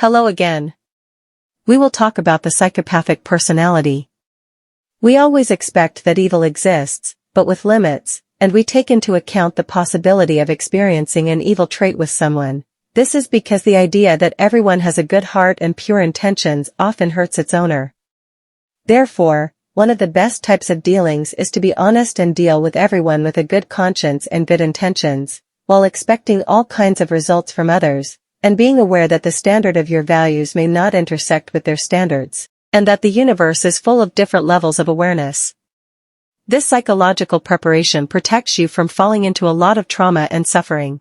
Hello again. We will talk about the psychopathic personality. We always expect that evil exists, but with limits, and we take into account the possibility of experiencing an evil trait with someone. This is because the idea that everyone has a good heart and pure intentions often hurts its owner. Therefore, one of the best types of dealings is to be honest and deal with everyone with a good conscience and good intentions, while expecting all kinds of results from others, and being aware that the standard of your values may not intersect with their standards, and that the universe is full of different levels of awareness. This psychological preparation protects you from falling into a lot of trauma and suffering.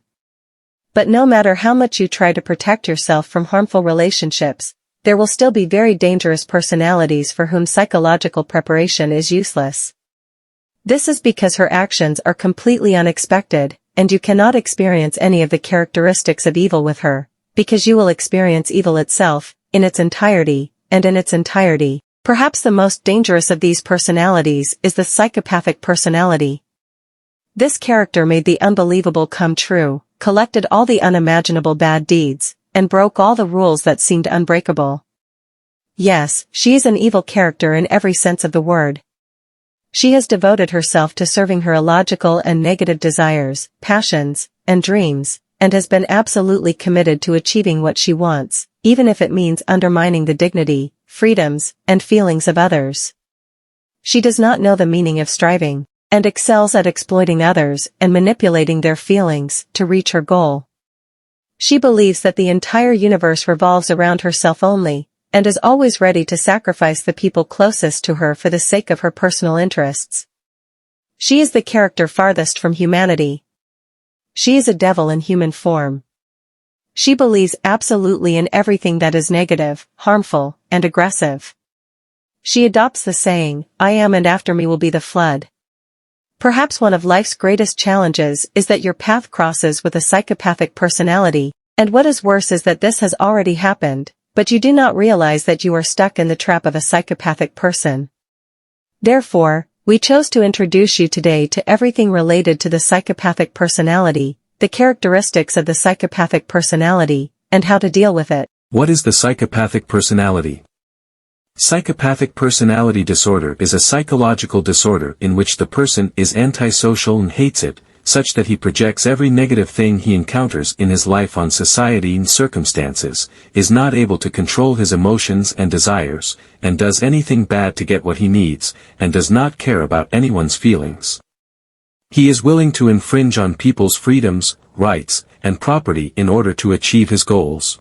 But no matter how much you try to protect yourself from harmful relationships, there will still be very dangerous personalities for whom psychological preparation is useless. This is because her actions are completely unexpected, and you cannot experience any of the characteristics of evil with her, because you will experience evil itself, in its entirety, and in its entirety. Perhaps the most dangerous of these personalities is the psychopathic personality. This character made the unbelievable come true, collected all the unimaginable bad deeds, and broke all the rules that seemed unbreakable. Yes, she is an evil character in every sense of the word. She has devoted herself to serving her illogical and negative desires, passions, and dreams, and has been absolutely committed to achieving what she wants, even if it means undermining the dignity, freedoms, and feelings of others. She does not know the meaning of striving, and excels at exploiting others and manipulating their feelings to reach her goal. She believes that the entire universe revolves around herself only, and is always ready to sacrifice the people closest to her for the sake of her personal interests. She is the character farthest from humanity. She is a devil in human form. She believes absolutely in everything that is negative, harmful, and aggressive. She adopts the saying, "I am and after me will be the flood." Perhaps one of life's greatest challenges is that your path crosses with a psychopathic personality, and what is worse is that this has already happened, but you do not realize that you are stuck in the trap of a psychopathic person. Therefore, we chose to introduce you today to everything related to the psychopathic personality, the characteristics of the psychopathic personality, and how to deal with it. What is the psychopathic personality? Psychopathic personality disorder is a psychological disorder in which the person is antisocial and hates it, such that he projects every negative thing he encounters in his life on society and circumstances, is not able to control his emotions and desires, and does anything bad to get what he needs, and does not care about anyone's feelings. He is willing to infringe on people's freedoms, rights, and property in order to achieve his goals.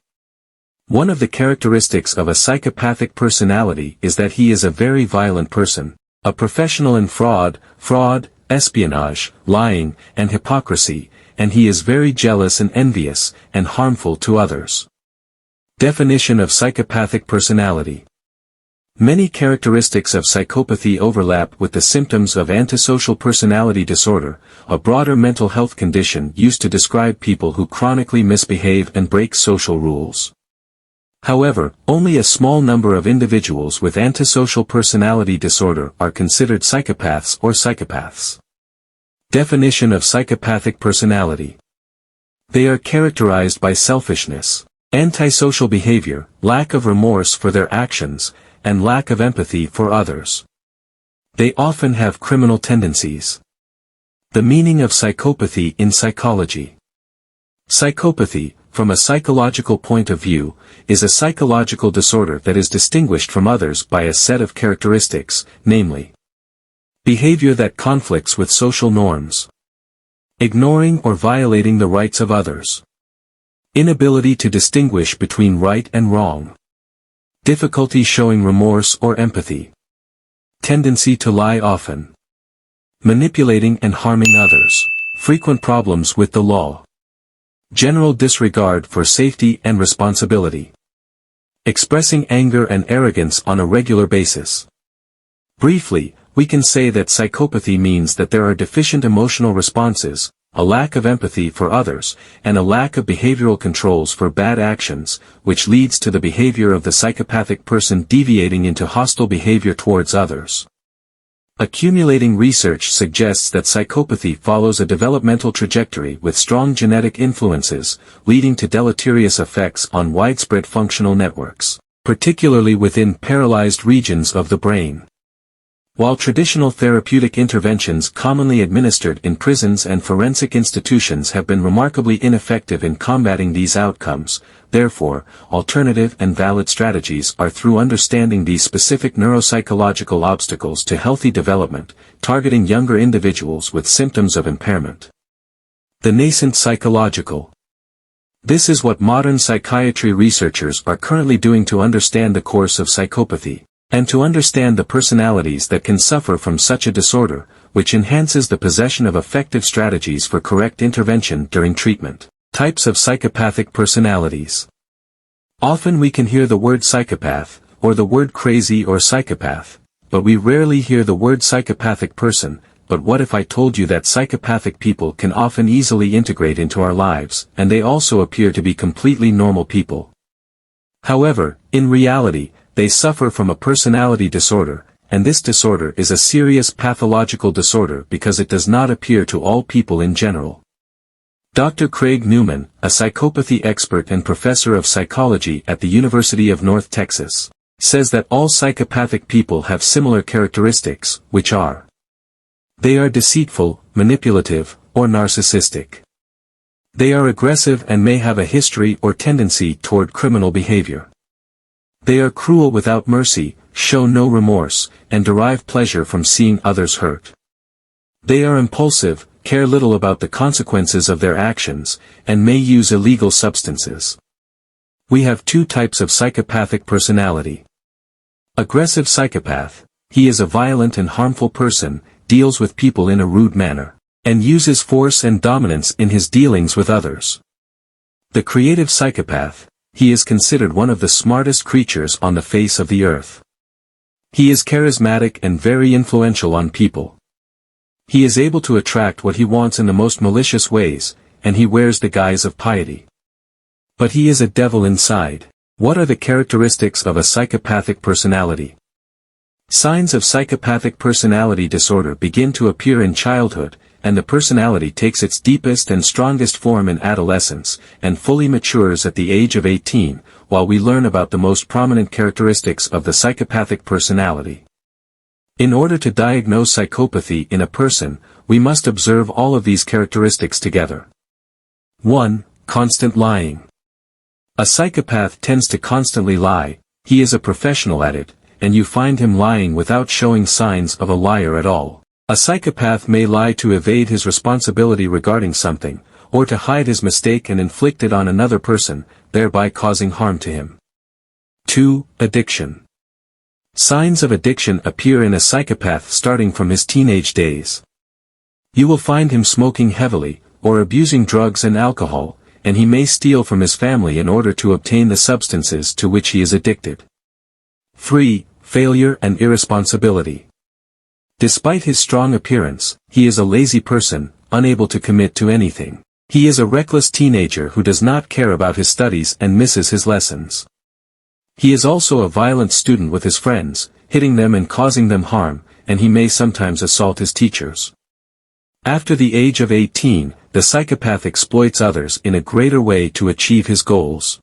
One of the characteristics of a psychopathic personality is that he is a very violent person, a professional in fraud, espionage, lying, and hypocrisy, and he is very jealous and envious, and harmful to others. Definition of psychopathic personality. Many characteristics of psychopathy overlap with the symptoms of antisocial personality disorder, a broader mental health condition used to describe people who chronically misbehave and break social rules. However, only a small number of individuals with antisocial personality disorder are considered psychopaths or psychopaths. Definition of psychopathic personality. They are characterized by selfishness, antisocial behavior, lack of remorse for their actions, and lack of empathy for others. They often have criminal tendencies. The meaning of psychopathy in psychology. Psychopathy, from a psychological point of view, is a psychological disorder that is distinguished from others by a set of characteristics, namely, behavior that conflicts with social norms, ignoring or violating the rights of others, inability to distinguish between right and wrong, difficulty showing remorse or empathy, tendency to lie often, manipulating and harming others, frequent problems with the law, general disregard for safety and responsibility, expressing anger and arrogance on a regular basis. Briefly, we can say that psychopathy means that there are deficient emotional responses, a lack of empathy for others, and a lack of behavioral controls for bad actions, which leads to the behavior of the psychopathic person deviating into hostile behavior towards others. Accumulating research suggests that psychopathy follows a developmental trajectory with strong genetic influences, leading to deleterious effects on widespread functional networks, particularly within paralyzed regions of the brain. While traditional therapeutic interventions commonly administered in prisons and forensic institutions have been remarkably ineffective in combating these outcomes, therefore, alternative and valid strategies are through understanding these specific neuropsychological obstacles to healthy development, targeting younger individuals with symptoms of impairment. The nascent psychological. This is what modern psychiatry researchers are currently doing to understand the course of psychopathy, and to understand the personalities that can suffer from such a disorder, which enhances the possession of effective strategies for correct intervention during treatment. Types of psychopathic personalities. Often we can hear the word psychopath, or the word crazy or psychopath, but we rarely hear the word psychopathic person. But what if I told you that psychopathic people can often easily integrate into our lives, and they also appear to be completely normal people? However, in reality, they suffer from a personality disorder, and this disorder is a serious pathological disorder because it does not appear to all people in general. Dr. Craig Newman, a psychopathy expert and professor of psychology at the University of North Texas, says that all psychopathic people have similar characteristics, which are: they are deceitful, manipulative, or narcissistic. They are aggressive and may have a history or tendency toward criminal behavior. They are cruel without mercy, show no remorse, and derive pleasure from seeing others hurt. They are impulsive, care little about the consequences of their actions, and may use illegal substances. We have two types of psychopathic personality. Aggressive psychopath. He is a violent and harmful person, deals with people in a rude manner, and uses force and dominance in his dealings with others. The creative psychopath. He is considered one of the smartest creatures on the face of the earth. He is charismatic and very influential on people. He is able to attract what he wants in the most malicious ways, and he wears the guise of piety. But he is a devil inside. What are the characteristics of a psychopathic personality? Signs of psychopathic personality disorder begin to appear in childhood, and the personality takes its deepest and strongest form in adolescence, and fully matures at the age of 18, while we learn about the most prominent characteristics of the psychopathic personality. In order to diagnose psychopathy in a person, we must observe all of these characteristics together. 1. Constant lying. A psychopath tends to constantly lie. He is a professional at it, and you find him lying without showing signs of a liar at all. A psychopath may lie to evade his responsibility regarding something, or to hide his mistake and inflict it on another person, thereby causing harm to him. 2. Addiction. Signs of addiction appear in a psychopath starting from his teenage days. You will find him smoking heavily, or abusing drugs and alcohol, and he may steal from his family in order to obtain the substances to which he is addicted. 3. Failure and irresponsibility. Despite his strong appearance, he is a lazy person, unable to commit to anything. He is a reckless teenager who does not care about his studies and misses his lessons. He is also a violent student with his friends, hitting them and causing them harm, and he may sometimes assault his teachers. After the age of 18, the psychopath exploits others in a greater way to achieve his goals.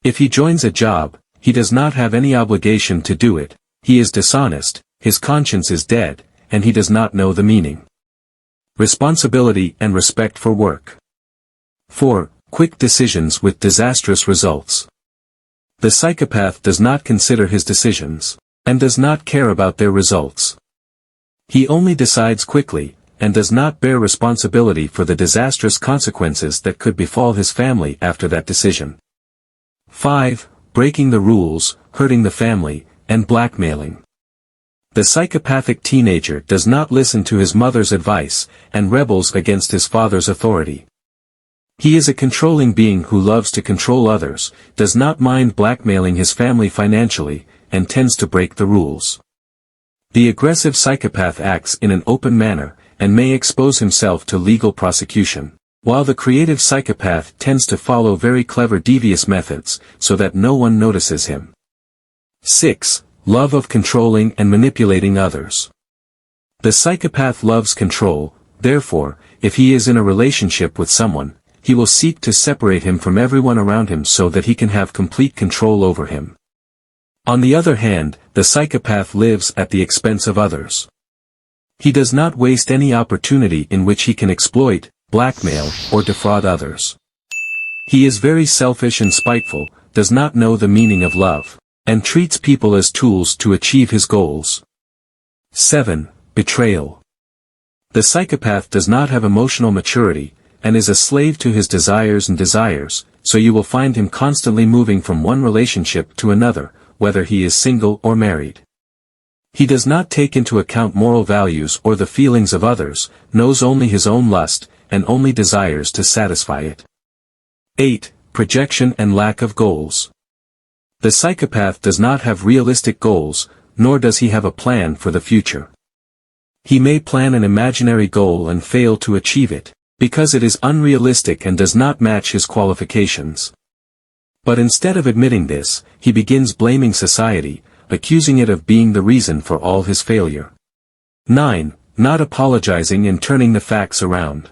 If he joins a job, he does not have any obligation to do it, he is dishonest, his conscience is dead, and he does not know the meaning. Responsibility and respect for work. 4. Quick decisions with disastrous results. The psychopath does not consider his decisions, and does not care about their results. He only decides quickly, and does not bear responsibility for the disastrous consequences that could befall his family after that decision. 5. Breaking the rules, hurting the family, and blackmailing. The psychopathic teenager does not listen to his mother's advice, and rebels against his father's authority. He is a controlling being who loves to control others, does not mind blackmailing his family financially, and tends to break the rules. The aggressive psychopath acts in an open manner, and may expose himself to legal prosecution, while the creative psychopath tends to follow very clever devious methods, so that no one notices him. 6. Love of controlling and manipulating others. The psychopath loves control, therefore, if he is in a relationship with someone, he will seek to separate him from everyone around him so that he can have complete control over him. On the other hand, the psychopath lives at the expense of others. He does not waste any opportunity in which he can exploit, blackmail, or defraud others. He is very selfish and spiteful, does not know the meaning of love, and treats people as tools to achieve his goals. 7. Betrayal. The psychopath does not have emotional maturity, and is a slave to his desires, so you will find him constantly moving from one relationship to another, whether he is single or married. He does not take into account moral values or the feelings of others, knows only his own lust, and only desires to satisfy it. 8. Projection and lack of goals. The psychopath does not have realistic goals, nor does he have a plan for the future. He may plan an imaginary goal and fail to achieve it, because it is unrealistic and does not match his qualifications. But instead of admitting this, he begins blaming society, accusing it of being the reason for all his failure. 9. Not apologizing and turning the facts around.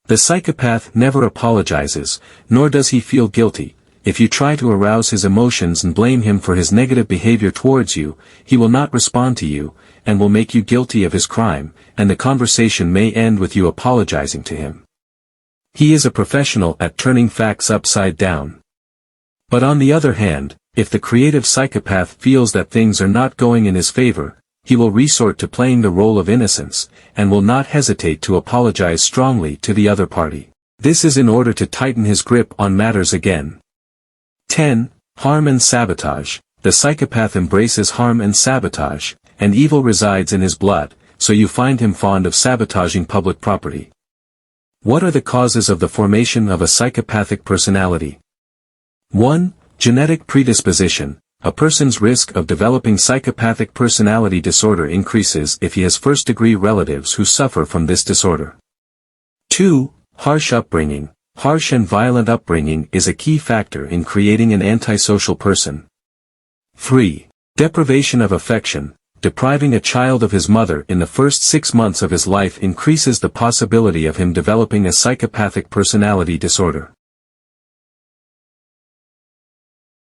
The psychopath never apologizes, nor does he feel guilty. If you try to arouse his emotions and blame him for his negative behavior towards you, he will not respond to you, and will make you guilty of his crime, and the conversation may end with you apologizing to him. He is a professional at turning facts upside down. But on the other hand, if the creative psychopath feels that things are not going in his favor, he will resort to playing the role of innocence, and will not hesitate to apologize strongly to the other party. This is in order to tighten his grip on matters again. 10. Harm and sabotage. The psychopath embraces harm and sabotage, and evil resides in his blood, so you find him fond of sabotaging public property. What are the causes of the formation of a psychopathic personality? 1. Genetic predisposition. A person's risk of developing psychopathic personality disorder increases if he has first-degree relatives who suffer from this disorder. 2. Harsh upbringing. Harsh and violent upbringing is a key factor in creating an antisocial person. 3. Deprivation of affection. Depriving a child of his mother in the first 6 months of his life increases the possibility of him developing a psychopathic personality disorder.